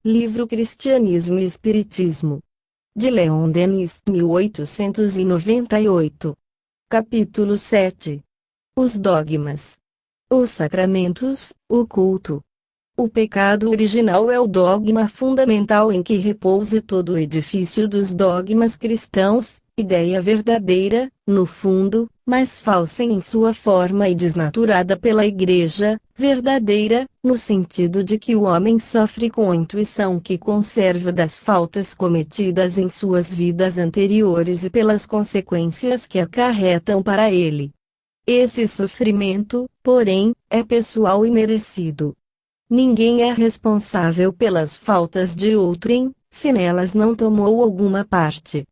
Livro Cristianismo e Espiritismo. De Leon Denis, 1898. Capítulo 7. Os dogmas. Os sacramentos, o culto. O pecado original é o dogma fundamental em que repousa todo o edifício dos dogmas cristãos, ideia verdadeira, no fundo, mas falsa em sua forma e desnaturada pela Igreja, verdadeira, no sentido de que o homem sofre com a intuição que conserva das faltas cometidas em suas vidas anteriores e pelas consequências que acarretam para ele. Esse sofrimento, porém, é pessoal e merecido. Ninguém é responsável pelas faltas de outrem, se nelas não tomou alguma parte.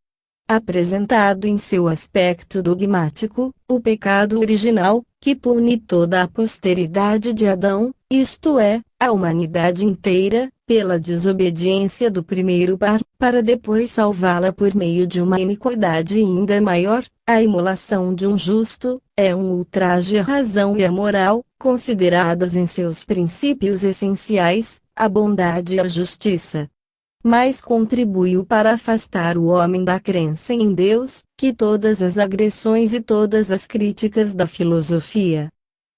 Apresentado em seu aspecto dogmático, o pecado original, que pune toda a posteridade de Adão, isto é, a humanidade inteira, pela desobediência do primeiro par, para depois salvá-la por meio de uma iniquidade ainda maior, a imolação de um justo, é um ultraje à razão e à moral, consideradas em seus princípios essenciais, a bondade e a justiça. Mas contribuiu para afastar o homem da crença em Deus, que todas as agressões e todas as críticas da filosofia.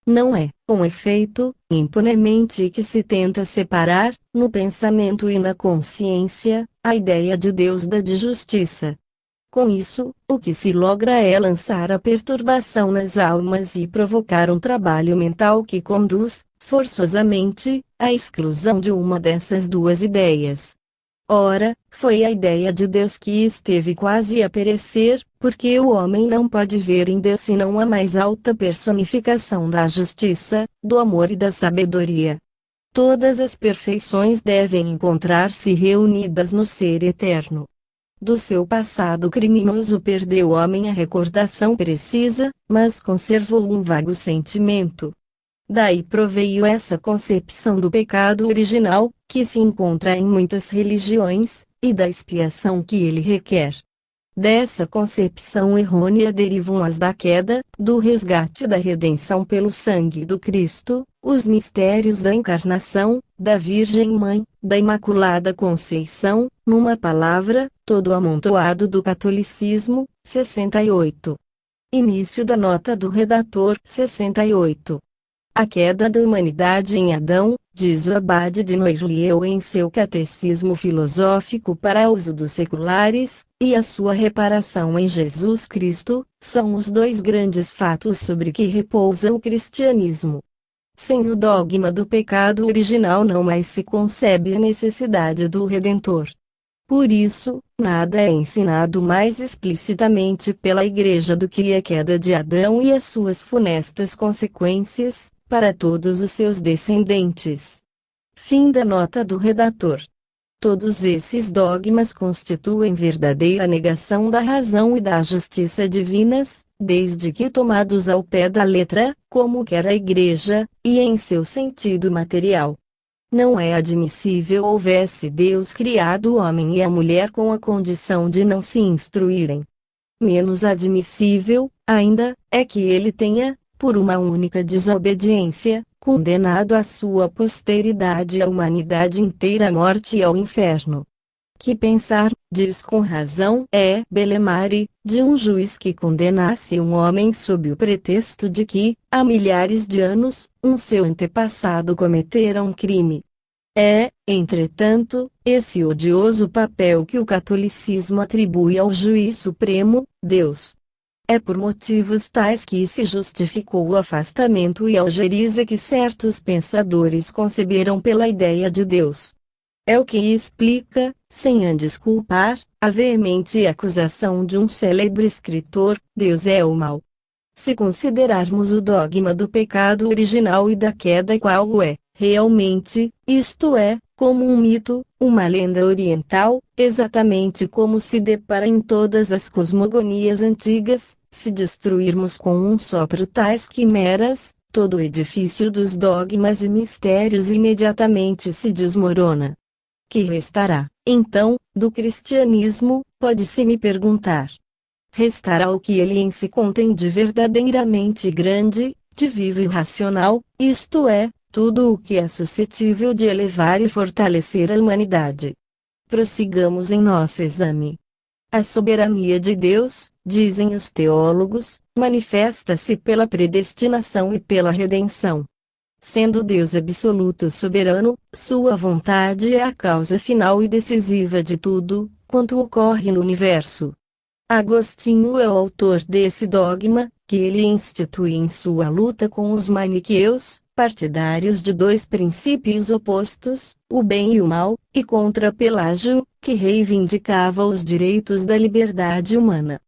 Não é, com efeito, impunemente que se tenta separar, no pensamento e na consciência, a ideia de Deus da de justiça. Com isso, o que se logra é lançar a perturbação nas almas e provocar um trabalho mental que conduz, forçosamente, à exclusão de uma dessas duas ideias. Ora, foi a ideia de Deus que esteve quase a perecer, porque o homem não pode ver em Deus senão a mais alta personificação da justiça, do amor e da sabedoria. Todas as perfeições devem encontrar-se reunidas no Ser Eterno. Do seu passado criminoso perdeu o homem a recordação precisa, mas conservou um vago sentimento. Daí proveio essa concepção do pecado original, que se encontra em muitas religiões, e da expiação que ele requer. Dessa concepção errônea derivam as da queda, do resgate da redenção pelo sangue do Cristo, os mistérios da encarnação, da Virgem Mãe, da Imaculada Conceição, numa palavra, todo o amontoado do catolicismo, 68. Início da nota do redator, 68. A queda da humanidade em Adão, diz o abade de Noirlieu em seu Catecismo Filosófico para uso dos seculares, e a sua reparação em Jesus Cristo, são os dois grandes fatos sobre que repousa o cristianismo. Sem o dogma do pecado original não mais se concebe a necessidade do Redentor. Por isso, nada é ensinado mais explicitamente pela Igreja do que a queda de Adão e as suas funestas consequências, para todos os seus descendentes. Fim da nota do redator. Todos esses dogmas constituem verdadeira negação da razão e da justiça divinas, desde que tomados ao pé da letra, como quer a Igreja, e em seu sentido material. Não é admissível houvesse Deus criado o homem e a mulher com a condição de não se instruírem. Menos admissível, ainda, é que ele tenha, por uma única desobediência, condenado a sua posteridade e a humanidade inteira à morte e ao inferno. Que pensar, diz com razão, é Belemare, de um juiz que condenasse um homem sob o pretexto de que, há milhares de anos, um seu antepassado cometera um crime. É, entretanto, esse odioso papel que o catolicismo atribui ao juiz supremo, Deus. É por motivos tais que se justificou o afastamento e a algeriza que certos pensadores conceberam pela ideia de Deus. É o que explica, sem a desculpar, a veemente acusação de um célebre escritor: Deus é o mal. Se considerarmos o dogma do pecado original e da queda qual o é, realmente, isto é, como um mito, uma lenda oriental, exatamente como se depara em todas as cosmogonias antigas, se destruirmos com um sopro tais quimeras, todo o edifício dos dogmas e mistérios imediatamente se desmorona. Que restará, então, do cristianismo, pode-se me perguntar. Restará o que ele em si contém de verdadeiramente grande, de vivo e racional, isto é, tudo o que é suscetível de elevar e fortalecer a humanidade. Prossigamos em nosso exame. A soberania de Deus, dizem os teólogos, manifesta-se pela predestinação e pela redenção. Sendo Deus absoluto soberano, sua vontade é a causa final e decisiva de tudo quanto ocorre no universo. Agostinho é o autor desse dogma, que ele institui em sua luta com os maniqueus, partidários de dois princípios opostos, o bem e o mal, e contra Pelágio, que reivindicava os direitos da liberdade humana.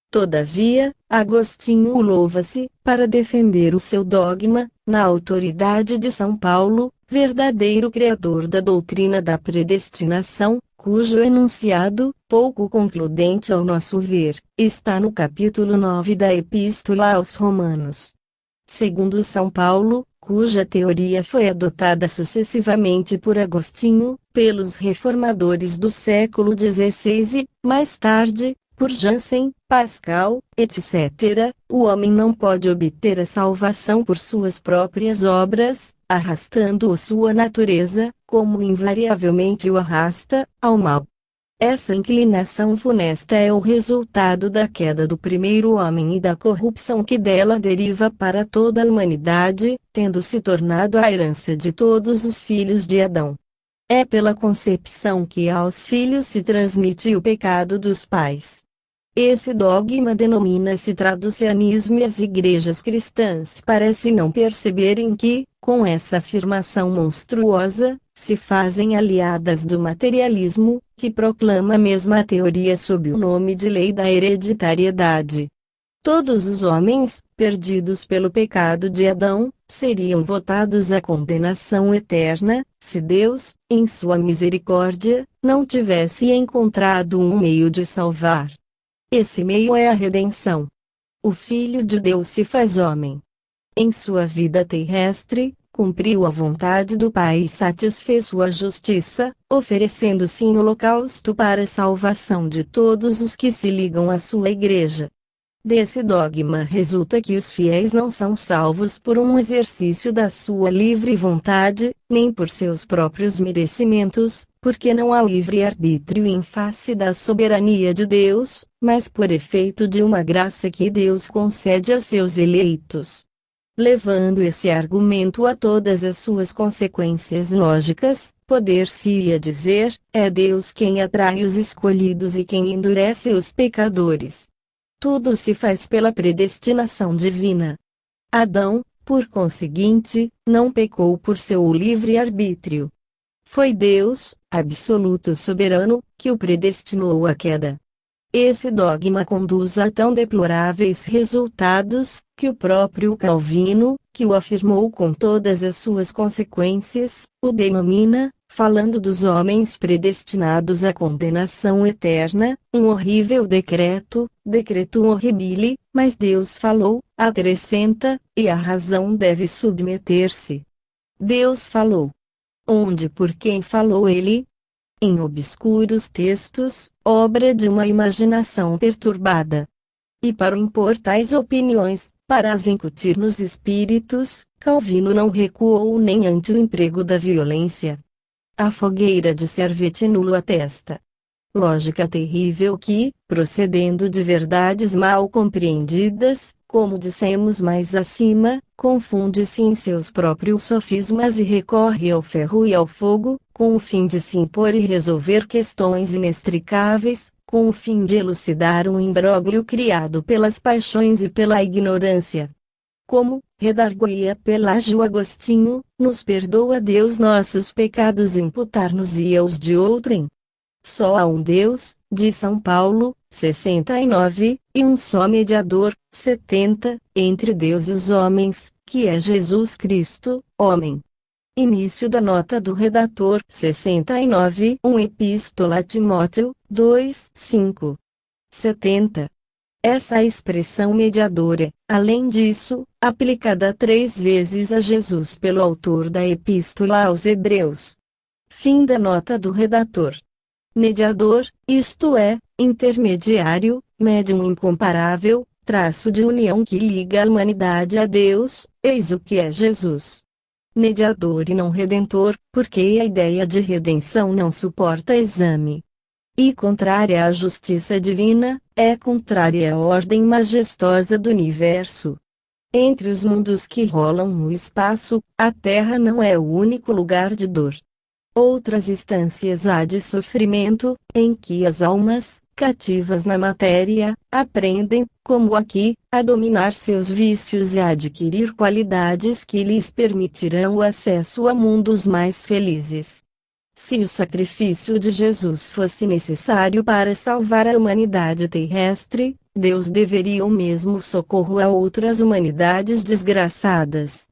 Todavia, Agostinho louva-se, para defender o seu dogma, na autoridade de São Paulo, verdadeiro criador da doutrina da predestinação, cujo enunciado, pouco concludente ao nosso ver, está no capítulo 9 da Epístola aos Romanos. Segundo São Paulo, cuja teoria foi adotada sucessivamente por Agostinho, pelos reformadores do século XVI e, mais tarde, por Jansen, Pascal, etc., o homem não pode obter a salvação por suas próprias obras, arrastando-o sua natureza, como invariavelmente o arrasta, ao mal. Essa inclinação funesta é o resultado da queda do primeiro homem e da corrupção que dela deriva para toda a humanidade, tendo se tornado a herança de todos os filhos de Adão. É pela concepção que aos filhos se transmite o pecado dos pais. Esse dogma denomina-se traducianismo e as igrejas cristãs parecem não perceberem que, com essa afirmação monstruosa, se fazem aliadas do materialismo, que proclama a mesma teoria sob o nome de lei da hereditariedade. Todos os homens, perdidos pelo pecado de Adão, seriam votados à condenação eterna, se Deus, em sua misericórdia, não tivesse encontrado um meio de salvar. Esse meio é a redenção. O Filho de Deus se faz homem. Em sua vida terrestre, cumpriu a vontade do Pai e satisfez sua justiça, oferecendo-se em holocausto para a salvação de todos os que se ligam à sua Igreja. Desse dogma resulta que os fiéis não são salvos por um exercício da sua livre vontade, nem por seus próprios merecimentos, porque não há livre-arbítrio em face da soberania de Deus, mas por efeito de uma graça que Deus concede a seus eleitos. Levando esse argumento a todas as suas consequências lógicas, poder-se-ia dizer, é Deus quem atrai os escolhidos e quem endurece os pecadores. Tudo se faz pela predestinação divina. Adão, por conseguinte, não pecou por seu livre-arbítrio. Foi Deus, absoluto soberano, que o predestinou à queda. Esse dogma conduz a tão deploráveis resultados, que o próprio Calvino, que o afirmou com todas as suas consequências, o denomina, falando dos homens predestinados à condenação eterna, um horrível decreto, decretum horribile, mas Deus falou, acrescenta, e a razão deve submeter-se. Deus falou. Onde por quem falou ele? Em obscuros textos, obra de uma imaginação perturbada. E para impor tais opiniões, para as incutir nos espíritos, Calvino não recuou nem ante o emprego da violência. A fogueira de Servet nulo atesta. Lógica terrível que, procedendo de verdades mal compreendidas, como dissemos mais acima, confunde-se em seus próprios sofismas e recorre ao ferro e ao fogo, com o fim de se impor e resolver questões inextricáveis, com o fim de elucidar um imbróglio criado pelas paixões e pela ignorância. Como, redarguia Pelágio Agostinho, nos perdoa Deus nossos pecados imputar-nos-ia os de outrem. Só há um Deus, diz São Paulo, 69, e um só mediador, 70, entre Deus e os homens, que é Jesus Cristo, homem. Início da nota do redator, 69, 1 Epístola a Timóteo, 2, 5. 70. Essa expressão mediadora, além disso, aplicada 3 vezes a Jesus pelo autor da Epístola aos Hebreus. Fim da nota do redator. Mediador, isto é, intermediário, médium incomparável, traço de união que liga a humanidade a Deus, eis o que é Jesus. mediador e não redentor, porque a ideia de redenção não suporta exame. E contrária à justiça divina, é contrária à ordem majestosa do universo. Entre os mundos que rolam no espaço, a Terra não é o único lugar de dor. Outras instâncias há de sofrimento, em que as almas, cativas na matéria, aprendem, como aqui, a dominar seus vícios e a adquirir qualidades que lhes permitirão o acesso a mundos mais felizes. Se o sacrifício de Jesus fosse necessário para salvar a humanidade terrestre, Deus deveria o mesmo socorro a outras humanidades desgraçadas.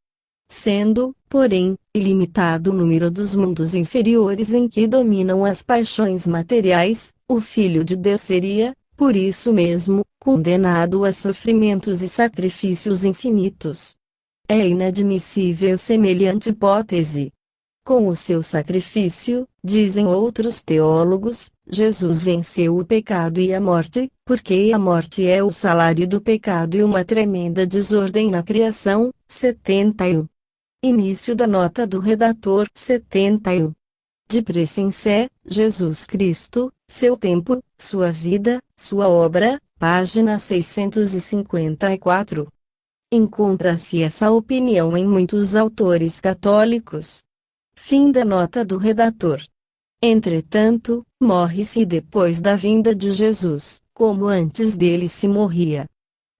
Sendo, porém, ilimitado o número dos mundos inferiores em que dominam as paixões materiais, o Filho de Deus seria, por isso mesmo, condenado a sofrimentos e sacrifícios infinitos. É inadmissível semelhante hipótese. Com o seu sacrifício, dizem outros teólogos, Jesus venceu o pecado e a morte, porque a morte é o salário do pecado e uma tremenda desordem na criação. 71. Início da nota do redator. 71. De Presensé, Jesus Cristo, seu tempo, sua vida, sua obra, página 654. Encontra-se essa opinião em muitos autores católicos. Fim da nota do redator. Entretanto, morre-se depois da vinda de Jesus, como antes dele se morria.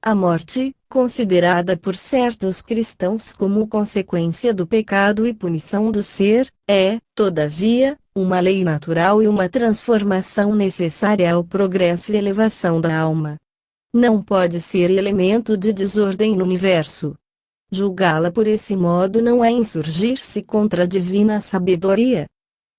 A morte, considerada por certos cristãos como consequência do pecado e punição do ser, é, todavia, uma lei natural e uma transformação necessária ao progresso e elevação da alma. Não pode ser elemento de desordem no universo. Julgá-la por esse modo não é insurgir-se contra a divina sabedoria.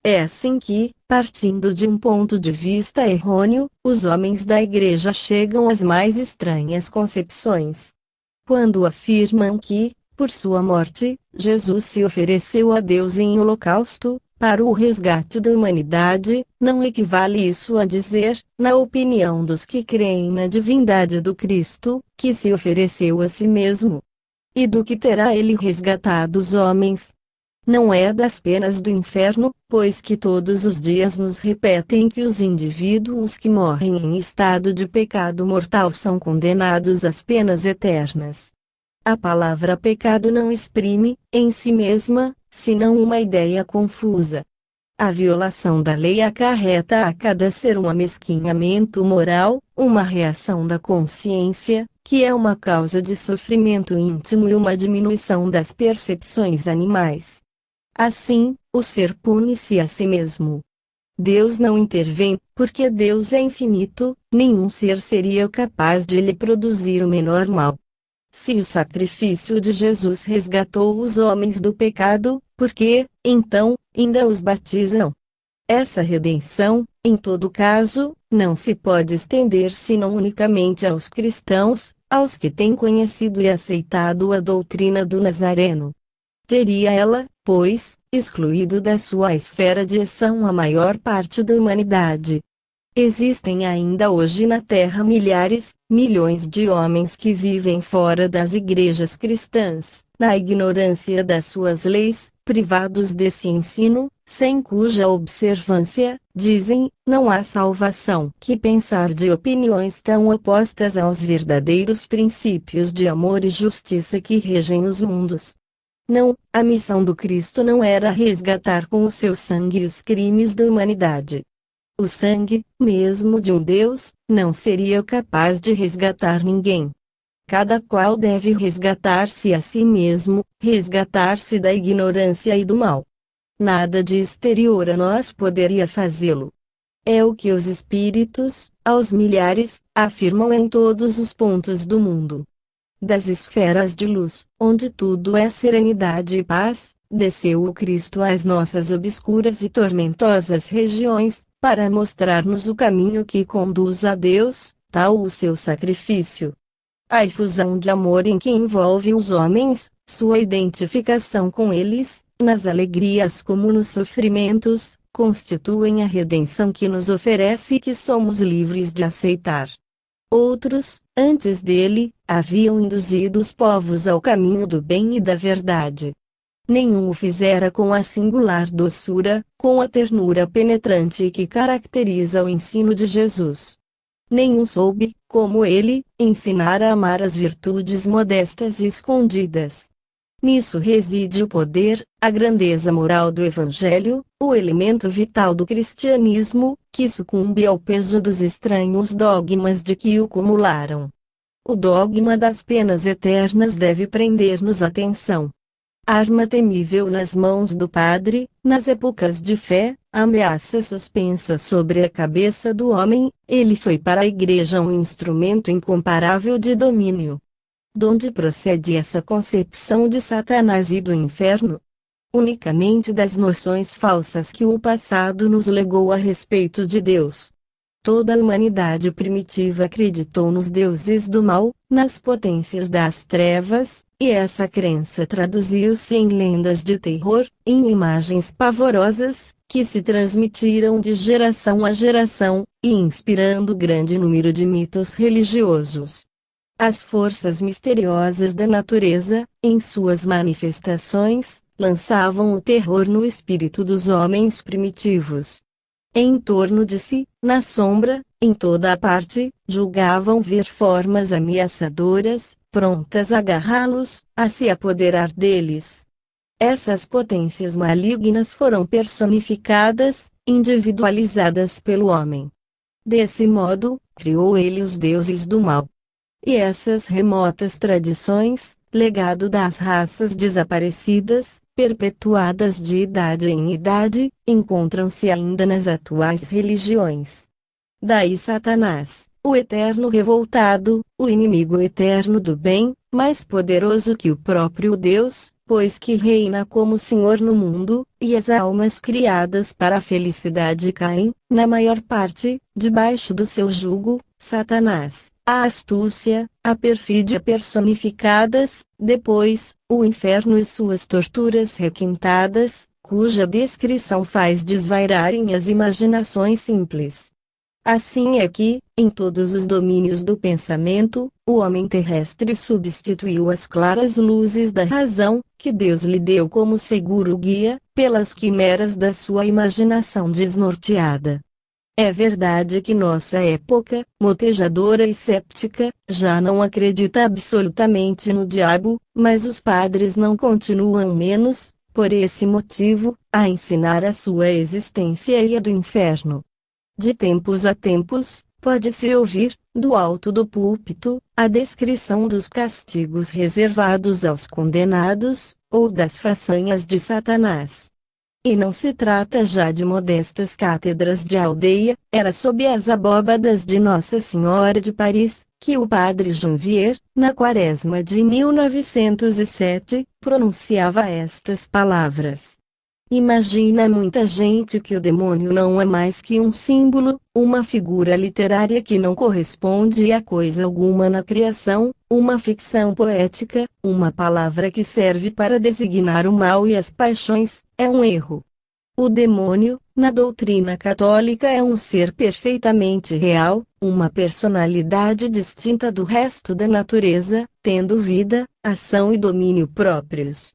É assim que, partindo de um ponto de vista errôneo, os homens da Igreja chegam às mais estranhas concepções. Quando afirmam que, por sua morte, Jesus se ofereceu a Deus em holocausto, para o resgate da humanidade, não equivale isso a dizer, na opinião dos que creem na divindade do Cristo, que se ofereceu a si mesmo. E do que terá ele resgatado os homens? Não é das penas do inferno, pois que todos os dias nos repetem que os indivíduos que morrem em estado de pecado mortal são condenados às penas eternas. A palavra pecado não exprime, em si mesma, senão uma ideia confusa. A violação da lei acarreta a cada ser um amesquinhamento moral, uma reação da consciência, que é uma causa de sofrimento íntimo e uma diminuição das percepções animais. Assim, o ser pune-se a si mesmo. Deus não intervém, porque Deus é infinito, nenhum ser seria capaz de lhe produzir o menor mal. Se o sacrifício de Jesus resgatou os homens do pecado, por que, então, ainda os batizam? Essa redenção, em todo caso, não se pode estender senão unicamente aos cristãos, aos que têm conhecido e aceitado a doutrina do Nazareno. Teria ela, pois, excluído da sua esfera de ação a maior parte da humanidade. Existem ainda hoje na Terra milhares, milhões de homens que vivem fora das igrejas cristãs, na ignorância das suas leis, privados desse ensino, sem cuja observância, dizem, não há salvação. Que pensar de opiniões tão opostas aos verdadeiros princípios de amor e justiça que regem os mundos? Não, a missão do Cristo não era resgatar com o seu sangue os crimes da humanidade. O sangue, mesmo de um Deus, não seria capaz de resgatar ninguém. Cada qual deve resgatar-se a si mesmo, resgatar-se da ignorância e do mal. Nada de exterior a nós poderia fazê-lo. É o que os espíritos, aos milhares, afirmam em todos os pontos do mundo. Das esferas de luz, onde tudo é serenidade e paz, desceu o Cristo às nossas obscuras e tormentosas regiões, para mostrar-nos o caminho que conduz a Deus, tal o seu sacrifício. A efusão de amor em que envolve os homens, sua identificação com eles, nas alegrias como nos sofrimentos, constituem a redenção que nos oferece e que somos livres de aceitar. Outros, antes dele, haviam induzido os povos ao caminho do bem e da verdade. Nenhum o fizera com a singular doçura, com a ternura penetrante que caracteriza o ensino de Jesus. Nenhum soube, como ele, ensinar a amar as virtudes modestas e escondidas. Nisso reside o poder, a grandeza moral do Evangelho, o elemento vital do cristianismo, que sucumbe ao peso dos estranhos dogmas de que o cumularam. O dogma das penas eternas deve prender-nos atenção. Arma temível nas mãos do padre, nas épocas de fé, ameaça suspensa sobre a cabeça do homem, ele foi para a igreja um instrumento incomparável de domínio. Donde procede essa concepção de Satanás e do inferno? Unicamente das noções falsas que o passado nos legou a respeito de Deus. Toda a humanidade primitiva acreditou nos deuses do mal, nas potências das trevas, e essa crença traduziu-se em lendas de terror, em imagens pavorosas, que se transmitiram de geração a geração, e inspirando grande número de mitos religiosos. As forças misteriosas da natureza, em suas manifestações, lançavam o terror no espírito dos homens primitivos. Em torno de si, na sombra, em toda a parte, julgavam ver formas ameaçadoras, prontas a agarrá-los, a se apoderar deles. Essas potências malignas foram personificadas, individualizadas pelo homem. Desse modo, criou ele os deuses do mal. E essas remotas tradições, legado das raças desaparecidas, perpetuadas de idade em idade, encontram-se ainda nas atuais religiões. Daí Satanás, o eterno revoltado, o inimigo eterno do bem, mais poderoso que o próprio Deus, pois que reina como Senhor no mundo, e as almas criadas para a felicidade caem, na maior parte, debaixo do seu jugo. Satanás, a astúcia, a perfídia personificadas, depois, o inferno e suas torturas requintadas, cuja descrição faz desvairarem as imaginações simples. Assim é que, em todos os domínios do pensamento, o homem terrestre substituiu as claras luzes da razão, que Deus lhe deu como seguro guia, pelas quimeras da sua imaginação desnorteada. É verdade que nossa época, motejadora e séptica, já não acredita absolutamente no diabo, mas os padres não continuam menos, por esse motivo, a ensinar a sua existência e a do inferno. De tempos a tempos, pode-se ouvir, do alto do púlpito, a descrição dos castigos reservados aos condenados, ou das façanhas de Satanás. E não se trata já de modestas cátedras de aldeia, era sob as abóbadas de Nossa Senhora de Paris, que o padre Janvier, na quaresma de 1907, pronunciava estas palavras. Imagina muita gente que o demônio não é mais que um símbolo, uma figura literária que não corresponde a coisa alguma na criação, uma ficção poética, uma palavra que serve para designar o mal e as paixões, é um erro. O demônio, na doutrina católica, é um ser perfeitamente real, uma personalidade distinta do resto da natureza, tendo vida, ação e domínio próprios.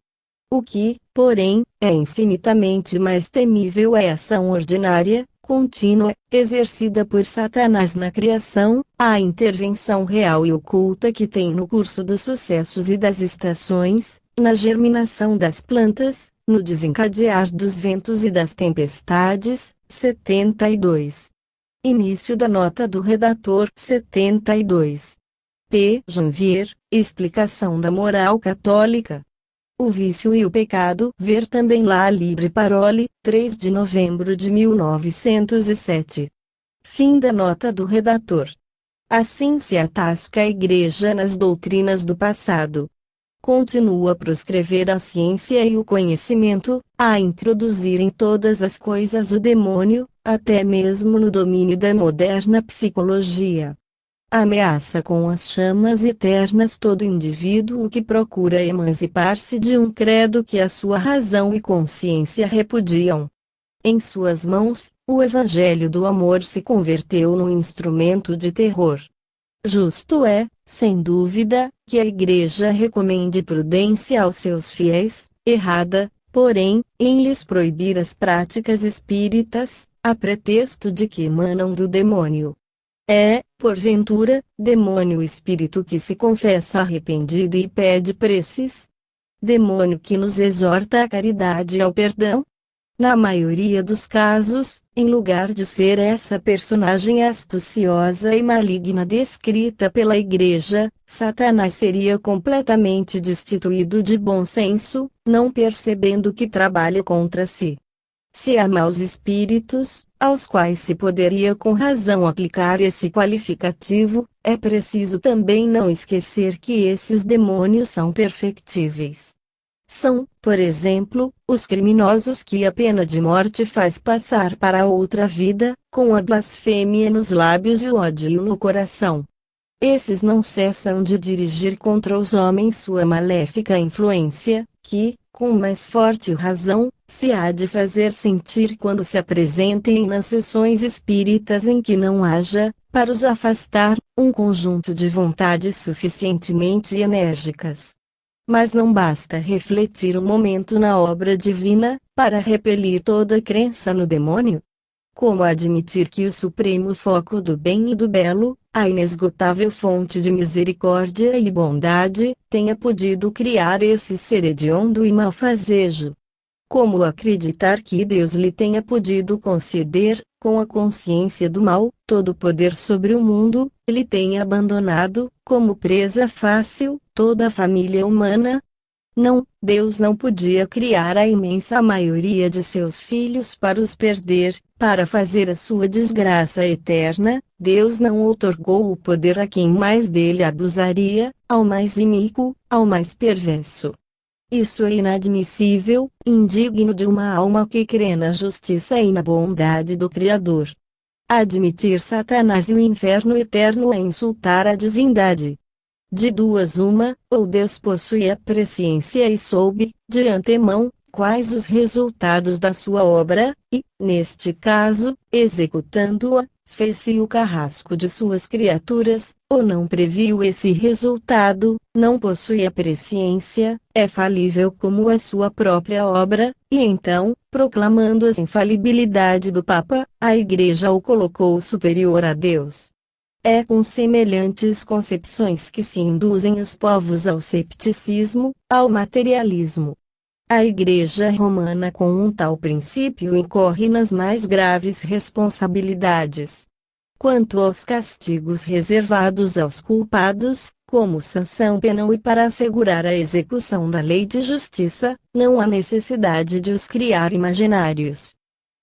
O que, porém, é infinitamente mais temível é a ação ordinária, contínua, exercida por Satanás na criação, a intervenção real e oculta que tem no curso dos sucessos e das estações, na germinação das plantas, no desencadear dos ventos e das tempestades. 72. Início da nota do redator. 72. P. Janvier, Explicação da Moral Católica. O vício e o pecado. Ver também lá Libre Parole, 3 de novembro de 1907. Fim da nota do redator. Assim se atasca a Igreja nas doutrinas do passado. Continua a proscrever a ciência e o conhecimento, a introduzir em todas as coisas o demônio, até mesmo no domínio da moderna psicologia. Ameaça com as chamas eternas todo indivíduo que procura emancipar-se de um credo que a sua razão e consciência repudiam. Em suas mãos, o Evangelho do amor se converteu num instrumento de terror. Justo é, sem dúvida, que a Igreja recomende prudência aos seus fiéis, errada, porém, em lhes proibir as práticas espíritas, a pretexto de que emanam do demônio. É, porventura, demônio o espírito que se confessa arrependido e pede preces? Demônio que nos exorta à caridade e ao perdão? Na maioria dos casos, em lugar de ser essa personagem astuciosa e maligna descrita pela Igreja, Satanás seria completamente destituído de bom senso, não percebendo que trabalha contra si. Se há maus espíritos, aos quais se poderia com razão aplicar esse qualificativo, é preciso também não esquecer que esses demônios são perfectíveis. São, por exemplo, os criminosos que a pena de morte faz passar para outra vida, com a blasfêmia nos lábios e o ódio no coração. Esses não cessam de dirigir contra os homens sua maléfica influência, que, com mais forte razão, se há de fazer sentir quando se apresentem nas sessões espíritas em que não haja, para os afastar, um conjunto de vontades suficientemente enérgicas. Mas não basta refletir um momento na obra divina, para repelir toda crença no demônio? Como admitir que o supremo foco do bem e do belo, a inesgotável fonte de misericórdia e bondade, tenha podido criar esse ser hediondo e malfazejo? Como acreditar que Deus lhe tenha podido conceder, com a consciência do mal, todo o poder sobre o mundo, e lhe tenha abandonado, como presa fácil, toda a família humana? Não, Deus não podia criar a imensa maioria de seus filhos para os perder, para fazer a sua desgraça eterna. Deus não outorgou o poder a quem mais dele abusaria, ao mais iníquo, ao mais perverso. Isso é inadmissível, indigno de uma alma que crê na justiça e na bondade do Criador. Admitir Satanás e o inferno eterno é insultar a divindade. De duas uma, ou Deus possui a presciência e soube, de antemão, quais os resultados da sua obra, e, neste caso, executando-a, fez-se o carrasco de suas criaturas, ou não previu esse resultado, não possui a presciência, é falível como a sua própria obra, e então, proclamando a infalibilidade do Papa, a Igreja o colocou superior a Deus. É com semelhantes concepções que se induzem os povos ao cepticismo, ao materialismo. A Igreja Romana com um tal princípio incorre nas mais graves responsabilidades. Quanto aos castigos reservados aos culpados, como sanção penal e para assegurar a execução da lei de justiça, não há necessidade de os criar imaginários.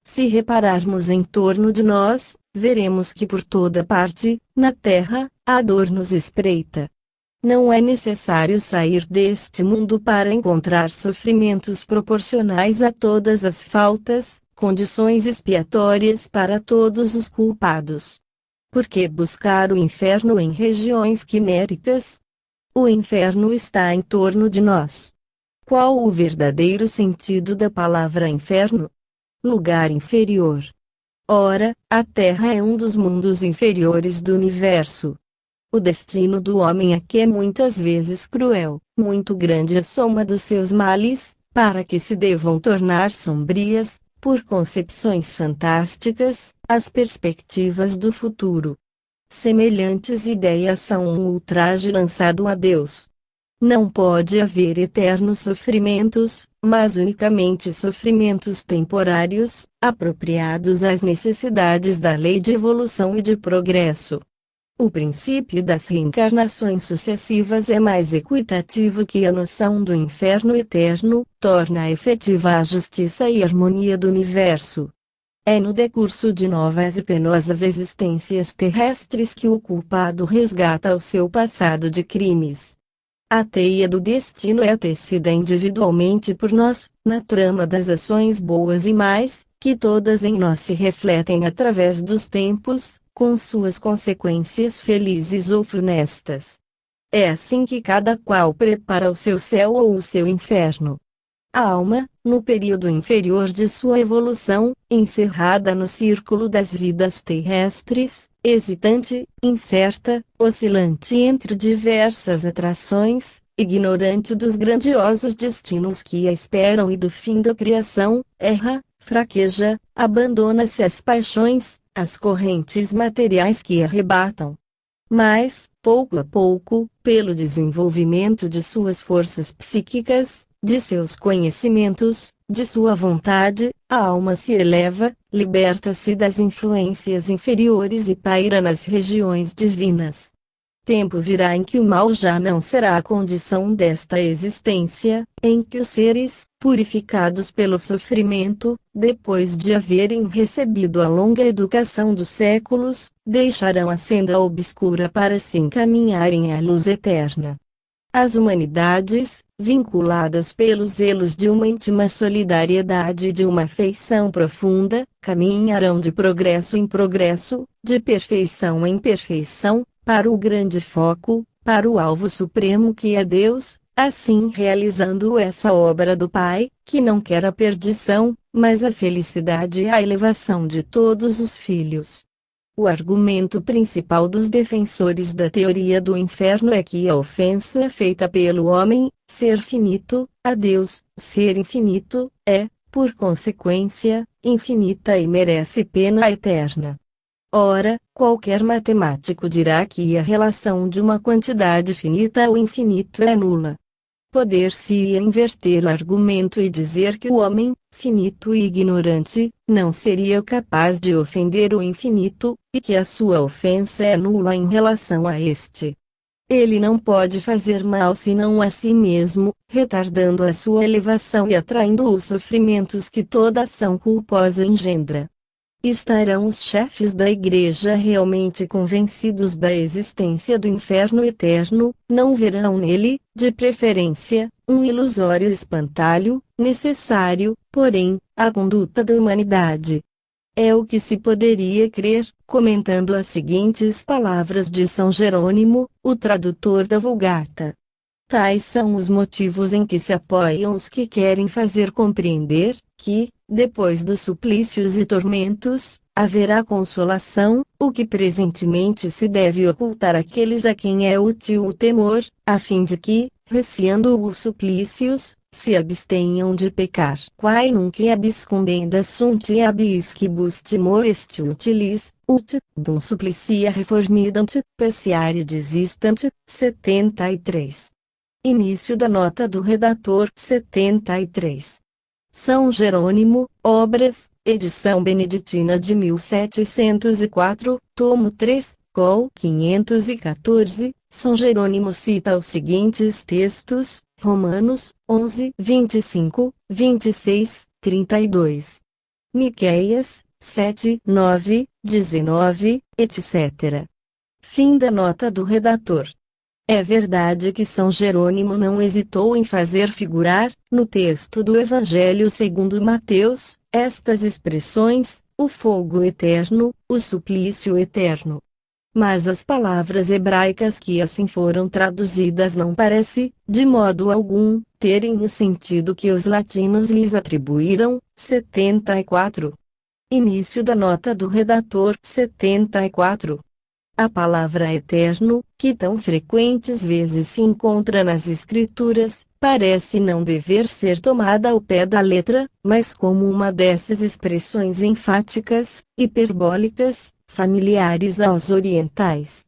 Se repararmos em torno de nós, veremos que por toda parte, na terra, a dor nos espreita. Não é necessário sair deste mundo para encontrar sofrimentos proporcionais a todas as faltas, condições expiatórias para todos os culpados. Por que buscar o inferno em regiões quiméricas? O inferno está em torno de nós. Qual o verdadeiro sentido da palavra inferno? Lugar inferior. Ora, a Terra é um dos mundos inferiores do universo. O destino do homem aqui é muitas vezes cruel, muito grande a soma dos seus males, para que se devam tornar sombrias, por concepções fantásticas, as perspectivas do futuro. Semelhantes ideias são um ultraje lançado a Deus. Não pode haver eternos sofrimentos, mas unicamente sofrimentos temporários, apropriados às necessidades da lei de evolução e de progresso. O princípio das reencarnações sucessivas é mais equitativo que a noção do inferno eterno, torna efetiva a justiça e harmonia do universo. É no decurso de novas e penosas existências terrestres que o culpado resgata o seu passado de crimes. A teia do destino é tecida individualmente por nós, na trama das ações boas e mais, que todas em nós se refletem através dos tempos, com suas consequências felizes ou funestas. É assim que cada qual prepara o seu céu ou o seu inferno. A alma, no período inferior de sua evolução, encerrada no círculo das vidas terrestres, hesitante, incerta, oscilante entre diversas atrações, ignorante dos grandiosos destinos que a esperam e do fim da criação, erra, fraqueja, abandona-se às paixões, às correntes materiais que arrebatam. Mas, pouco a pouco, pelo desenvolvimento de suas forças psíquicas, de seus conhecimentos, de sua vontade, a alma se eleva, liberta-se das influências inferiores e paira nas regiões divinas. Tempo virá em que o mal já não será a condição desta existência, em que os seres, purificados pelo sofrimento, depois de haverem recebido a longa educação dos séculos, deixarão a senda obscura para se encaminharem à luz eterna. As humanidades, vinculadas pelos zelos de uma íntima solidariedade e de uma afeição profunda, caminharão de progresso em progresso, de perfeição em perfeição, para o grande foco, para o alvo supremo que é Deus, assim realizando essa obra do Pai, que não quer a perdição, mas a felicidade e a elevação de todos os filhos. O argumento principal dos defensores da teoria do inferno é que a ofensa feita pelo homem, ser finito, a Deus, ser infinito, é, por consequência, infinita e merece pena eterna. Ora, qualquer matemático dirá que a relação de uma quantidade finita ao infinito é nula. Poder-se-ia inverter o argumento e dizer que o homem, finito e ignorante, não seria capaz de ofender o infinito, e que a sua ofensa é nula em relação a este. Ele não pode fazer mal senão a si mesmo, retardando a sua elevação e atraindo os sofrimentos que toda ação culposa engendra. Estarão os chefes da Igreja realmente convencidos da existência do inferno eterno, não verão nele, de preferência, um ilusório espantalho, necessário, porém, à conduta da humanidade. É o que se poderia crer, comentando as seguintes palavras de São Jerônimo, o tradutor da Vulgata. Tais são os motivos em que se apoiam os que querem fazer compreender, que, depois dos suplícios e tormentos, haverá consolação, o que presentemente se deve ocultar àqueles a quem é útil o temor, a fim de que, receando os suplícios, se abstenham de pecar. Quae nunc abscondenda sunt abiscibus timor est utilis, ut, dum supplicia reformidant, peciare desistant, 73. Início da nota do redator 73. São Jerônimo, Obras, edição beneditina de 1704, tomo 3, col 514, São Jerônimo cita os seguintes textos, Romanos, 11, 25, 26, 32. Miqueias, 7, 9, 19, etc. Fim da nota do redator. É verdade que São Jerônimo não hesitou em fazer figurar, no texto do Evangelho segundo Mateus, estas expressões, o fogo eterno, o suplício eterno. Mas as palavras hebraicas que assim foram traduzidas não parece, de modo algum, terem o sentido que os latinos lhes atribuíram. 74. Início da nota do redator 74. A palavra eterno, que tão frequentes vezes se encontra nas Escrituras, parece não dever ser tomada ao pé da letra, mas como uma dessas expressões enfáticas, hiperbólicas, familiares aos orientais.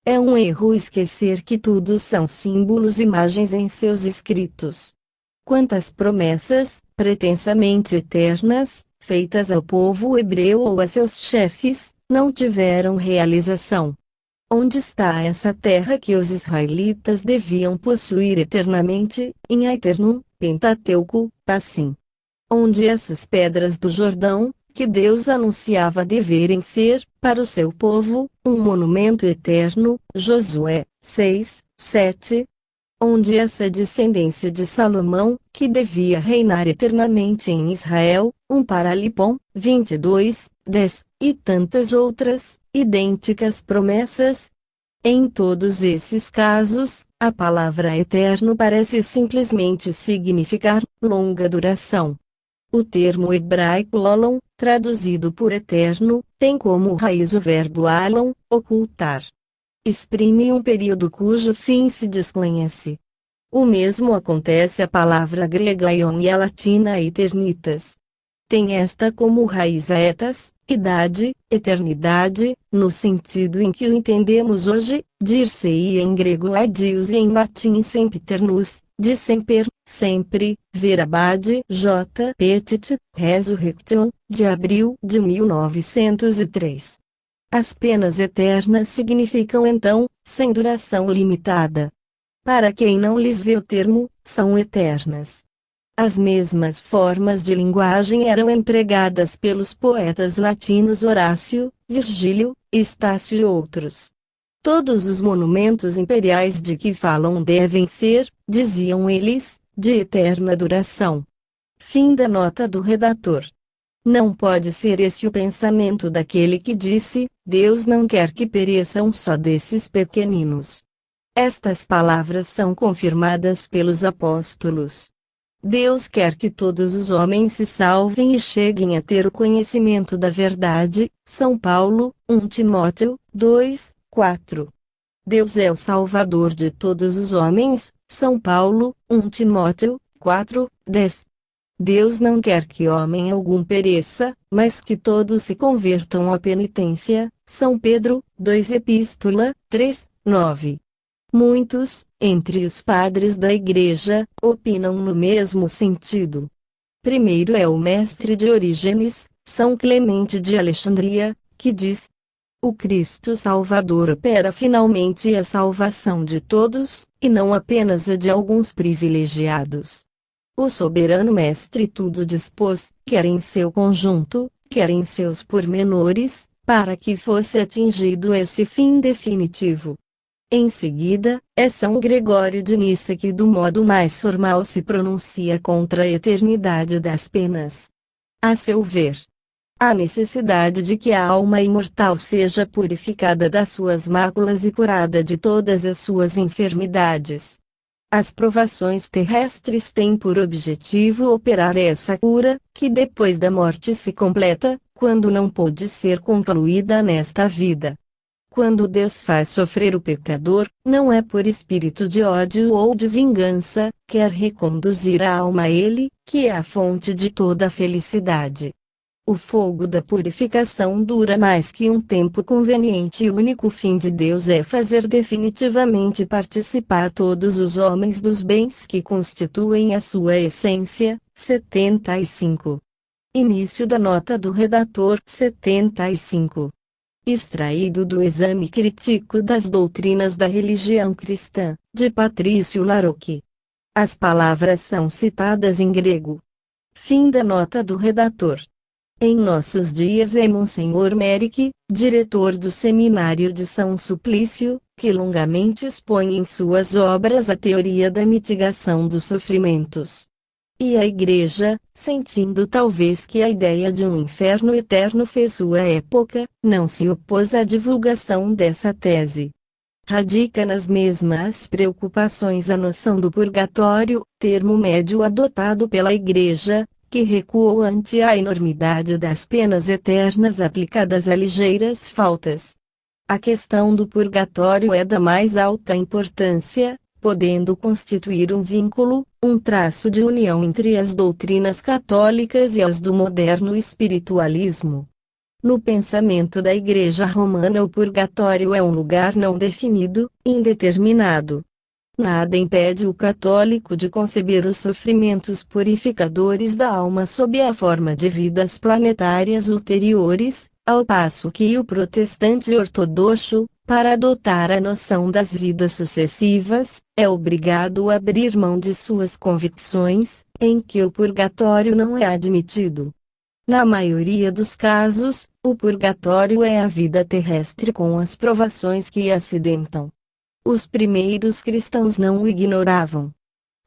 É um erro esquecer que tudo são símbolos, imagens em seus escritos. Quantas promessas, pretensamente eternas, feitas ao povo hebreu ou a seus chefes, não tiveram realização. Onde está essa terra que os israelitas deviam possuir eternamente, in aeternum, Pentateuco, assim? Onde essas pedras do Jordão, que Deus anunciava deverem ser, para o seu povo, um monumento eterno, Josué, 6, 7? Onde essa descendência de Salomão, que devia reinar eternamente em Israel, um paralipom, 22, 10, e tantas outras, idênticas promessas? Em todos esses casos, a palavra eterno parece simplesmente significar longa duração. O termo hebraico lolon, traduzido por eterno, tem como raiz o verbo alon, ocultar. Exprime um período cujo fim se desconhece. O mesmo acontece à palavra grega aion e à latina eternitas. Tem esta como raiz aetas, idade, eternidade, no sentido em que o entendemos hoje, dir-se-ia em grego adios e em latim sempiternus, de semper, sempre, verabade J. Petit, Resurrection, de abril de 1903. As penas eternas significam então, sem duração limitada. Para quem não lhes vê o termo, são eternas. As mesmas formas de linguagem eram empregadas pelos poetas latinos Horácio, Virgílio, Estácio e outros. Todos os monumentos imperiais de que falam devem ser, diziam eles, de eterna duração. Fim da nota do redator. Não pode ser esse o pensamento daquele que disse: Deus não quer que pereça um só desses pequeninos. Estas palavras são confirmadas pelos apóstolos. Deus quer que todos os homens se salvem e cheguem a ter o conhecimento da verdade. São Paulo, 1 Timóteo, 2, 4. Deus é o Salvador de todos os homens. São Paulo, 1 Timóteo, 4, 10. Deus não quer que homem algum pereça, mas que todos se convertam à penitência. São Pedro, 2 Epístola, 3, 9. Muitos, entre os padres da Igreja, opinam no mesmo sentido. Primeiro é o mestre de Orígenes, São Clemente de Alexandria, que diz: o Cristo Salvador opera finalmente a salvação de todos, e não apenas a de alguns privilegiados. O soberano mestre tudo dispôs, quer em seu conjunto, quer em seus pormenores, para que fosse atingido esse fim definitivo. Em seguida, é São Gregório de Nissa que do modo mais formal se pronuncia contra a eternidade das penas. A seu ver, há necessidade de que a alma imortal seja purificada das suas máculas e curada de todas as suas enfermidades. As provações terrestres têm por objetivo operar essa cura, que depois da morte se completa, quando não pôde ser concluída nesta vida. Quando Deus faz sofrer o pecador, não é por espírito de ódio ou de vingança, quer reconduzir a alma a Ele, que é a fonte de toda a felicidade. O fogo da purificação dura mais que um tempo conveniente e o único fim de Deus é fazer definitivamente participar todos os homens dos bens que constituem a sua essência. 75. Início da nota do redator. 75. Extraído do Exame Crítico das Doutrinas da Religião Cristã, de Patrício Larocque. As palavras são citadas em grego. Fim da nota do redator. Em nossos dias é Monsenhor Meric, diretor do Seminário de São Suplício, que longamente expõe em suas obras a teoria da mitigação dos sofrimentos. E a Igreja, sentindo talvez que a ideia de um inferno eterno fez sua época, não se opôs à divulgação dessa tese. Radica nas mesmas preocupações a noção do purgatório, termo médio adotado pela Igreja, que recuou ante a enormidade das penas eternas aplicadas a ligeiras faltas. A questão do purgatório é da mais alta importância, podendo constituir um vínculo, um traço de união entre as doutrinas católicas e as do moderno espiritualismo. No pensamento da Igreja Romana, o purgatório é um lugar não definido, indeterminado. Nada impede o católico de conceber os sofrimentos purificadores da alma sob a forma de vidas planetárias ulteriores, ao passo que o protestante ortodoxo, para adotar a noção das vidas sucessivas, é obrigado a abrir mão de suas convicções, em que o purgatório não é admitido. Na maioria dos casos, o purgatório é a vida terrestre com as provações que a acidentam. Os primeiros cristãos não o ignoravam.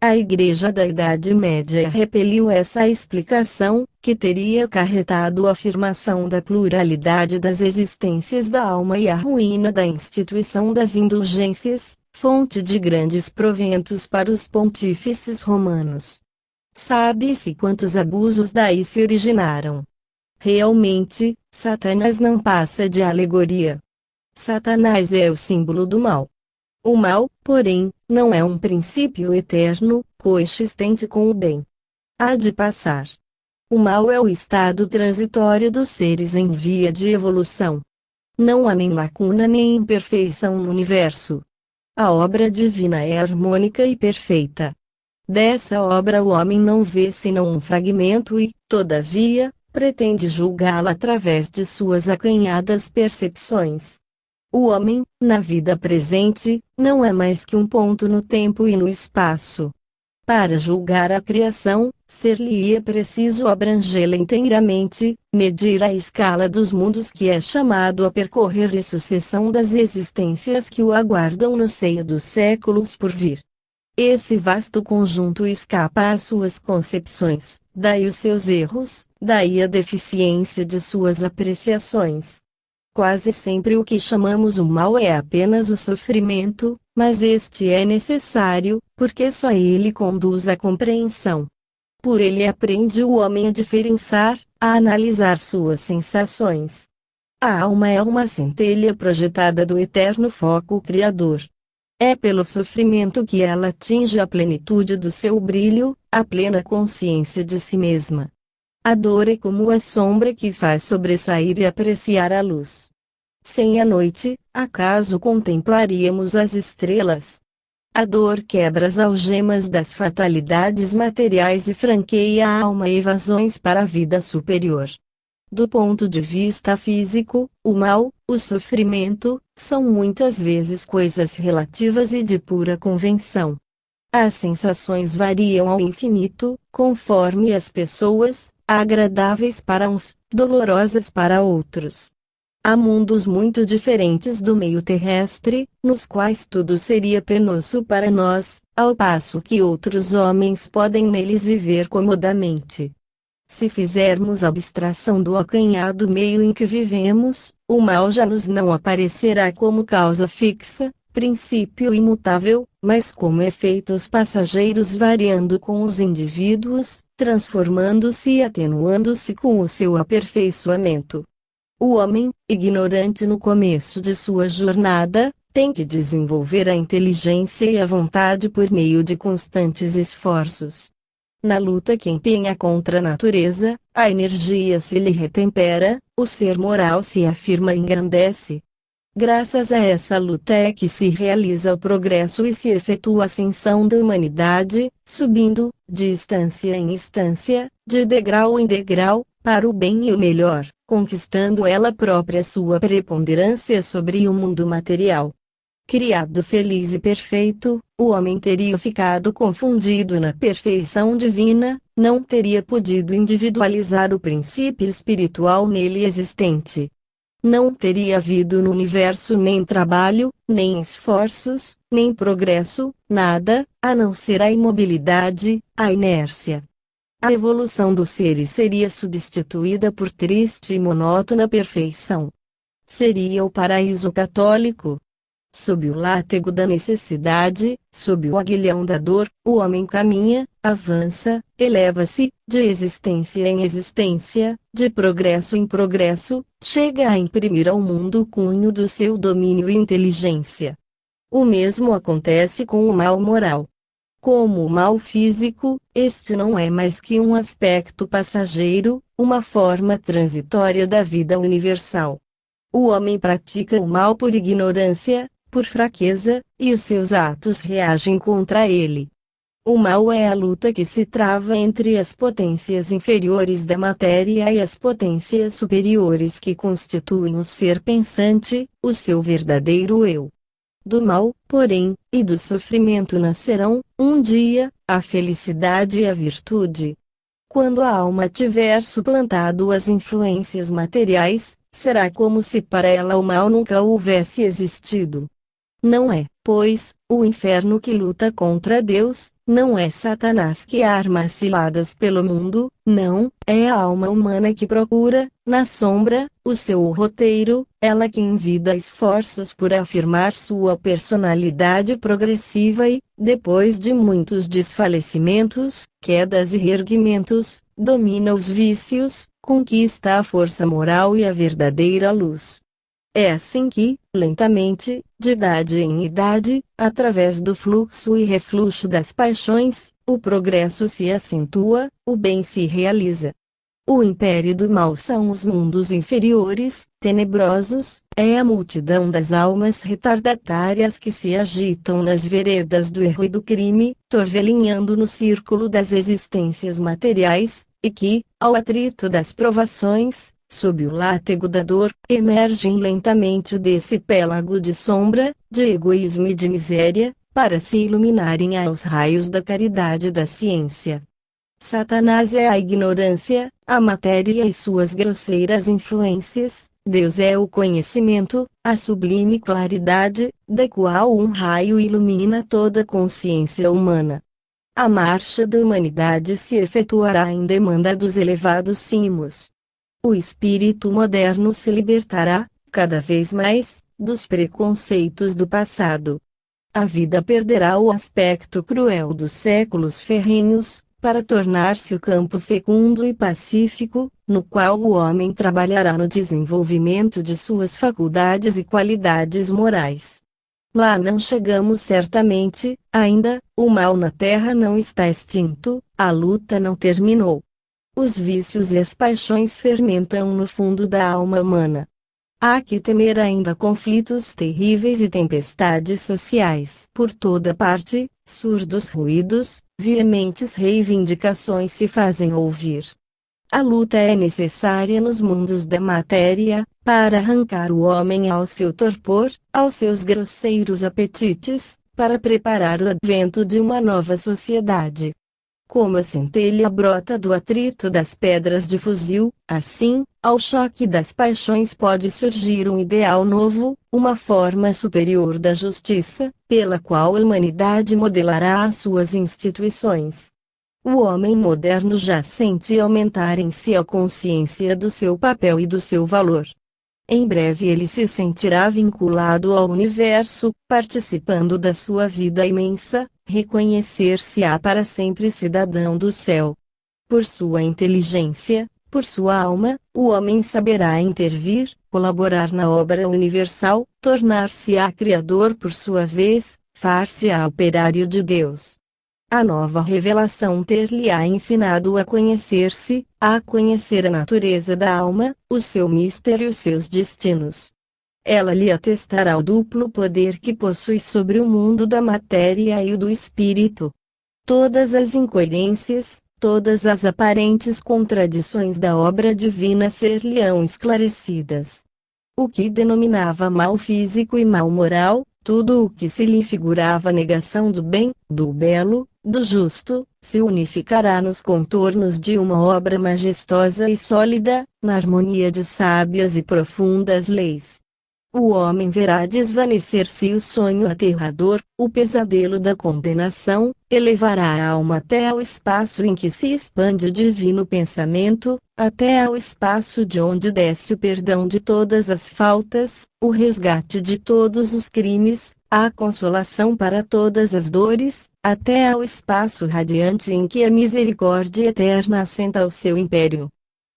A Igreja da Idade Média repeliu essa explicação, que teria acarretado a afirmação da pluralidade das existências da alma e a ruína da instituição das indulgências, fonte de grandes proventos para os pontífices romanos. Sabe-se quantos abusos daí se originaram. Realmente, Satanás não passa de alegoria. Satanás é o símbolo do mal. O mal, porém, não é um princípio eterno, coexistente com o bem. Há de passar. O mal é o estado transitório dos seres em via de evolução. Não há nem lacuna nem imperfeição no universo. A obra divina é harmônica e perfeita. Dessa obra o homem não vê senão um fragmento e, todavia, pretende julgá-la através de suas acanhadas percepções. O homem, na vida presente, não é mais que um ponto no tempo e no espaço. Para julgar a criação, ser-lhe-ia preciso abrangê-la inteiramente, medir a escala dos mundos que é chamado a percorrer e sucessão das existências que o aguardam no seio dos séculos por vir. Esse vasto conjunto escapa às suas concepções, daí os seus erros, daí a deficiência de suas apreciações. Quase sempre o que chamamos o mal é apenas o sofrimento, mas este é necessário, porque só ele conduz à compreensão. Por ele aprende o homem a diferenciar, a analisar suas sensações. A alma é uma centelha projetada do eterno foco criador. É pelo sofrimento que ela atinge a plenitude do seu brilho, a plena consciência de si mesma. A dor é como a sombra que faz sobressair e apreciar a luz. Sem a noite, acaso contemplaríamos as estrelas? A dor quebra as algemas das fatalidades materiais e franqueia a alma a evasões para a vida superior. Do ponto de vista físico, o mal, o sofrimento, são muitas vezes coisas relativas e de pura convenção. As sensações variam ao infinito, conforme as pessoas, agradáveis para uns, dolorosas para outros. Há mundos muito diferentes do meio terrestre, nos quais tudo seria penoso para nós, ao passo que outros homens podem neles viver comodamente. Se fizermos abstração do acanhado meio em que vivemos, o mal já nos não aparecerá como causa fixa, princípio imutável, mas como efeitos passageiros variando com os indivíduos, transformando-se e atenuando-se com o seu aperfeiçoamento. O homem, ignorante no começo de sua jornada, tem que desenvolver a inteligência e a vontade por meio de constantes esforços. Na luta que empenha contra a natureza, a energia se lhe retempera, o ser moral se afirma e engrandece. Graças a essa luta é que se realiza o progresso e se efetua a ascensão da humanidade, subindo, de instância em instância, de degrau em degrau, para o bem e o melhor, conquistando ela própria sua preponderância sobre o mundo material. Criado feliz e perfeito, o homem teria ficado confundido na perfeição divina, não teria podido individualizar o princípio espiritual nele existente. Não teria havido no universo nem trabalho, nem esforços, nem progresso, nada, a não ser a imobilidade, a inércia. A evolução dos seres seria substituída por triste e monótona perfeição. Seria o paraíso católico. Sob o látego da necessidade, sob o aguilhão da dor, o homem caminha, avança, eleva-se, de existência em existência, de progresso em progresso, chega a imprimir ao mundo o cunho do seu domínio e inteligência. O mesmo acontece com o mal moral. Como o mal físico, este não é mais que um aspecto passageiro, uma forma transitória da vida universal. O homem pratica o mal por ignorância, por fraqueza, e os seus atos reagem contra ele. O mal é a luta que se trava entre as potências inferiores da matéria e as potências superiores que constituem o ser pensante, o seu verdadeiro eu. Do mal, porém, e do sofrimento nascerão, um dia, a felicidade e a virtude. Quando a alma tiver suplantado as influências materiais, será como se para ela o mal nunca houvesse existido. Não é, pois, o inferno que luta contra Deus, não é Satanás que arma ciladas pelo mundo, não, é a alma humana que procura, na sombra, o seu roteiro, ela que envida esforços por afirmar sua personalidade progressiva e, depois de muitos desfalecimentos, quedas e reerguimentos, domina os vícios, conquista a força moral e a verdadeira luz. É assim que, lentamente, de idade em idade, através do fluxo e refluxo das paixões, o progresso se acentua, o bem se realiza. O império do mal são os mundos inferiores, tenebrosos, é a multidão das almas retardatárias que se agitam nas veredas do erro e do crime, torvelinhando no círculo das existências materiais, e que, ao atrito das provações, sob o látego da dor, emergem lentamente desse pélago de sombra, de egoísmo e de miséria, para se iluminarem aos raios da caridade e da ciência. Satanás é a ignorância, a matéria e suas grosseiras influências, Deus é o conhecimento, a sublime claridade, da qual um raio ilumina toda a consciência humana. A marcha da humanidade se efetuará em demanda dos elevados cimos. O espírito moderno se libertará, cada vez mais, dos preconceitos do passado. A vida perderá o aspecto cruel dos séculos ferrenhos, para tornar-se o campo fecundo e pacífico, no qual o homem trabalhará no desenvolvimento de suas faculdades e qualidades morais. Lá não chegamos certamente, ainda, o mal na terra não está extinto, a luta não terminou. Os vícios e as paixões fermentam no fundo da alma humana. Há que temer ainda conflitos terríveis e tempestades sociais. Por toda parte, surdos ruídos, veementes reivindicações se fazem ouvir. A luta é necessária nos mundos da matéria, para arrancar o homem ao seu torpor, aos seus grosseiros apetites, para preparar o advento de uma nova sociedade. Como a centelha brota do atrito das pedras de fuzil, assim, ao choque das paixões pode surgir um ideal novo, uma forma superior da justiça, pela qual a humanidade modelará as suas instituições. O homem moderno já sente aumentar em si a consciência do seu papel e do seu valor. Em breve ele se sentirá vinculado ao universo, participando da sua vida imensa, reconhecer-se-á para sempre cidadão do céu. Por sua inteligência, por sua alma, o homem saberá intervir, colaborar na obra universal, tornar-se-á criador por sua vez, far-se-á operário de Deus. A nova revelação ter-lhe-á ensinado a conhecer-se, a conhecer a natureza da alma, o seu mistério e os seus destinos. Ela lhe atestará o duplo poder que possui sobre o mundo da matéria e o do espírito. Todas as incoerências, todas as aparentes contradições da obra divina ser-lhe-ão esclarecidas. O que denominava mal físico e mal moral, tudo o que se lhe figurava negação do bem, do belo, do justo, se unificará nos contornos de uma obra majestosa e sólida, na harmonia de sábias e profundas leis. O homem verá desvanecer-se o sonho aterrador, o pesadelo da condenação, elevará a alma até ao espaço em que se expande o divino pensamento, até ao espaço de onde desce o perdão de todas as faltas, o resgate de todos os crimes, a consolação para todas as dores, até ao espaço radiante em que a misericórdia eterna assenta o seu império.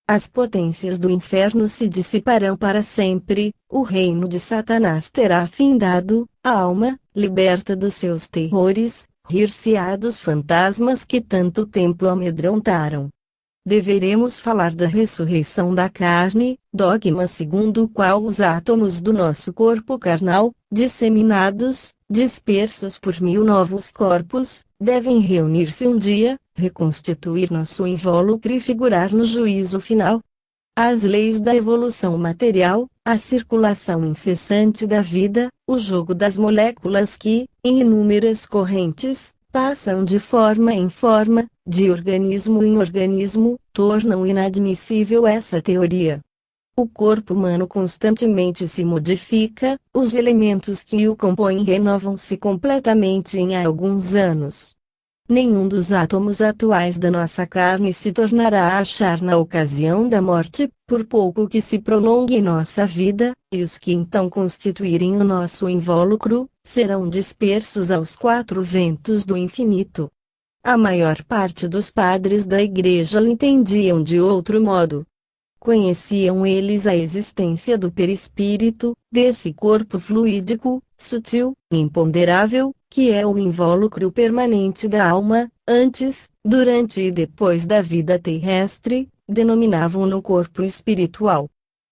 As potências do inferno se dissiparão para sempre, o reino de Satanás terá findado, a alma, liberta dos seus terrores, rir-se-á dos fantasmas que tanto tempo amedrontaram. Deveremos falar da ressurreição da carne, dogma segundo o qual os átomos do nosso corpo carnal, disseminados, dispersos por 1000 novos corpos, devem reunir-se um dia, reconstituir nosso invólucro e figurar no juízo final. As leis da evolução material, a circulação incessante da vida, o jogo das moléculas que, em inúmeras correntes, passam de forma em forma, de organismo em organismo, tornam inadmissível essa teoria. O corpo humano constantemente se modifica, os elementos que o compõem renovam-se completamente em alguns anos. Nenhum dos átomos atuais da nossa carne se tornará a achar na ocasião da morte, por pouco que se prolongue nossa vida, e os que então constituírem o nosso invólucro, serão dispersos aos 4 ventos do infinito. A maior parte dos padres da Igreja o entendiam de outro modo. Conheciam eles a existência do perispírito, desse corpo fluídico, sutil, imponderável, que é o invólucro permanente da alma, antes, durante e depois da vida terrestre, denominavam-no corpo espiritual.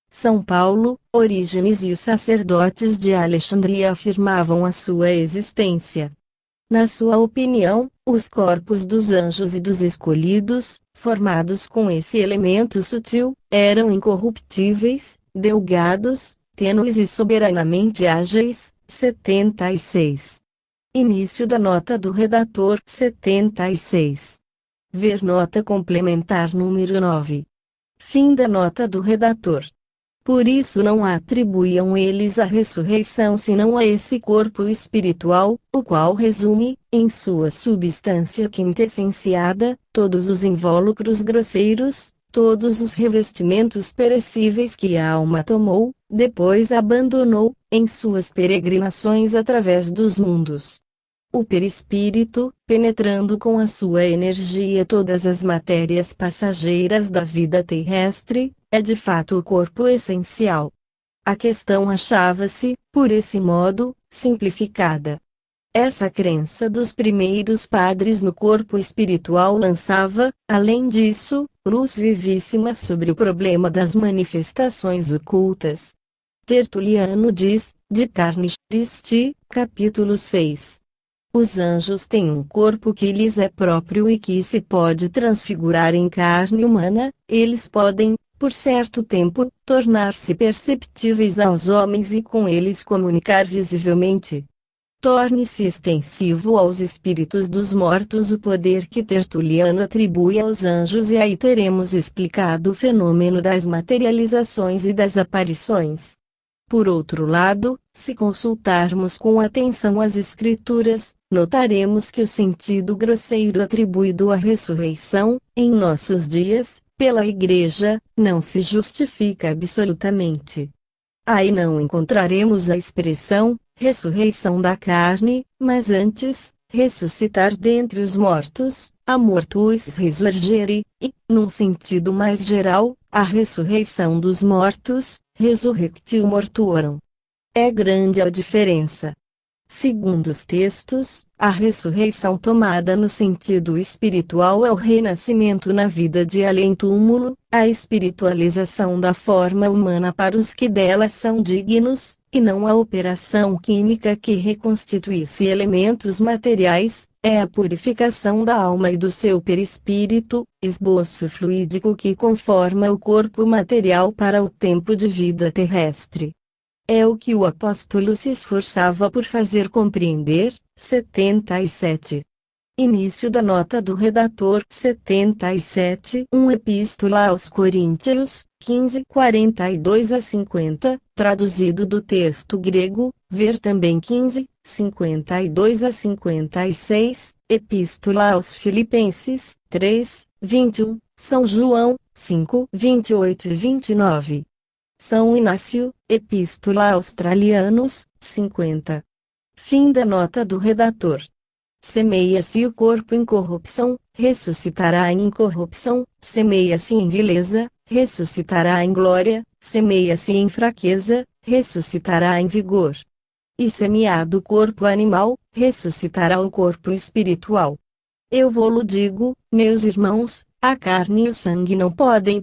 São Paulo, Orígenes e os sacerdotes de Alexandria afirmavam a sua existência. Na sua opinião, os corpos dos anjos e dos escolhidos, formados com esse elemento sutil, eram incorruptíveis, delgados, tênues e soberanamente ágeis. 76. Início da nota do redator. 76. Ver nota complementar número 9. Fim da nota do redator. Por isso não atribuíam eles a ressurreição senão a esse corpo espiritual, o qual resume, em sua substância quintessenciada, todos os invólucros grosseiros, todos os revestimentos perecíveis que a alma tomou, depois abandonou, em suas peregrinações através dos mundos. O perispírito, penetrando com a sua energia todas as matérias passageiras da vida terrestre, é de fato o corpo essencial. A questão achava-se, por esse modo, simplificada. Essa crença dos primeiros padres no corpo espiritual lançava, além disso, luz vivíssima sobre o problema das manifestações ocultas. Tertuliano diz, de Carne Christi, capítulo 6. Os anjos têm um corpo que lhes é próprio e que se pode transfigurar em carne humana, eles podem, por certo tempo, tornar-se perceptíveis aos homens e com eles comunicar visivelmente. Torne-se extensivo aos espíritos dos mortos o poder que Tertuliano atribui aos anjos e aí teremos explicado o fenômeno das materializações e das aparições. Por outro lado, se consultarmos com atenção as Escrituras, notaremos que o sentido grosseiro atribuído à ressurreição, em nossos dias, pela Igreja, não se justifica absolutamente. Aí não encontraremos a expressão, ressurreição da carne, mas antes, ressuscitar dentre os mortos, a mortuis resurgere, e, num sentido mais geral, a ressurreição dos mortos, resurrectio mortuorum. É grande a diferença. Segundo os textos, a ressurreição tomada no sentido espiritual é o renascimento na vida de além-túmulo, a espiritualização da forma humana para os que dela são dignos, e não a operação química que reconstituísse elementos materiais, é a purificação da alma e do seu perispírito, esboço fluídico que conforma o corpo material para o tempo de vida terrestre. É o que o apóstolo se esforçava por fazer compreender. 77. Início da nota do redator. 77. Epístola aos Coríntios, 15, 42 a 50, traduzido do texto grego, ver também 15, 52 a 56, Epístola aos Filipenses, 3, 21, São João, 5, 28 e 29. São Inácio, Epístola aos Australianos, 50. Fim da nota do redator. Semeia-se o corpo em corrupção, ressuscitará em incorrupção, semeia-se em vileza, ressuscitará em glória, semeia-se em fraqueza, ressuscitará em vigor. E semeado o corpo animal, ressuscitará o corpo espiritual. Eu vou-lo digo, meus irmãos, a carne e o sangue não podem